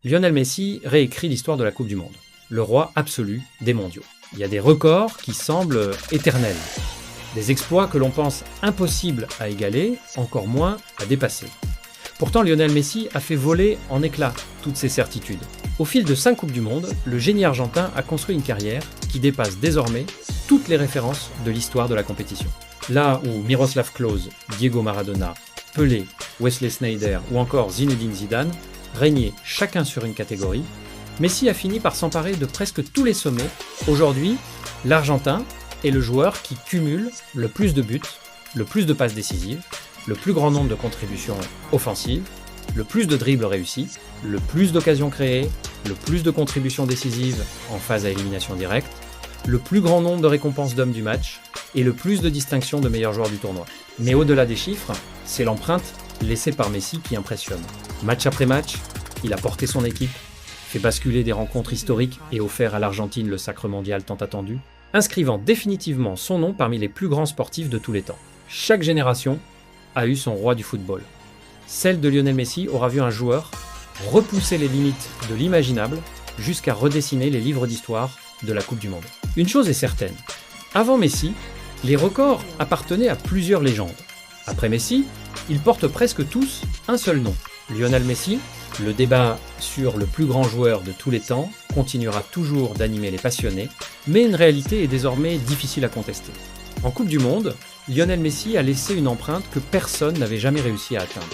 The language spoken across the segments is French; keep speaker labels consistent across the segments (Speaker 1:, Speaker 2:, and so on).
Speaker 1: Lionel Messi réécrit l'histoire de la Coupe du Monde. Le roi absolu des mondiaux. Il y a des records qui semblent éternels. Des exploits que l'on pense impossibles à égaler, encore moins à dépasser. Pourtant, Lionel Messi a fait voler en éclats toutes ces certitudes. Au fil de 5 Coupes du Monde, le génie argentin a construit une carrière qui dépasse désormais toutes les références de l'histoire de la compétition. Là où Miroslav Klose, Diego Maradona, Pelé, Wesley Sneijder ou encore Zinedine Zidane régnaient chacun sur une catégorie, Messi a fini par s'emparer de presque tous les sommets. Aujourd'hui, l'Argentin est le joueur qui cumule le plus de buts, le plus de passes décisives, le plus grand nombre de contributions offensives, le plus de dribbles réussis, le plus d'occasions créées, le plus de contributions décisives en phase à élimination directe, le plus grand nombre de récompenses d'homme du match et le plus de distinctions de meilleur joueur du tournoi. Mais au-delà des chiffres, c'est l'empreinte laissée par Messi qui impressionne. Match après match, il a porté son équipe, fait basculer des rencontres historiques et offert à l'Argentine le sacre mondial tant attendu, inscrivant définitivement son nom parmi les plus grands sportifs de tous les temps. Chaque génération a eu son roi du football. Celle de Lionel Messi aura vu un joueur repousser les limites de l'imaginable jusqu'à redessiner les livres d'histoire de la Coupe du Monde. Une chose est certaine, avant Messi, les records appartenaient à plusieurs légendes. Après Messi, ils portent presque tous un seul nom, Lionel Messi. Le débat sur le plus grand joueur de tous les temps continuera toujours d'animer les passionnés, mais une réalité est désormais difficile à contester. En Coupe du Monde, Lionel Messi a laissé une empreinte que personne n'avait jamais réussi à atteindre.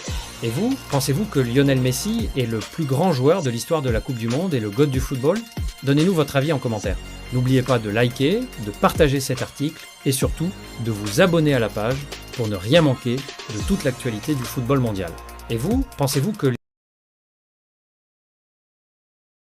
Speaker 1: Et vous, pensez-vous que Lionel Messi est le plus grand joueur de l'histoire de la Coupe du Monde et le GOAT du football ? Donnez-nous votre avis en commentaire. N'oubliez pas de liker, de partager cet article et surtout de vous abonner à la page pour ne rien manquer de toute l'actualité du football mondial. Et vous, pensez-vous que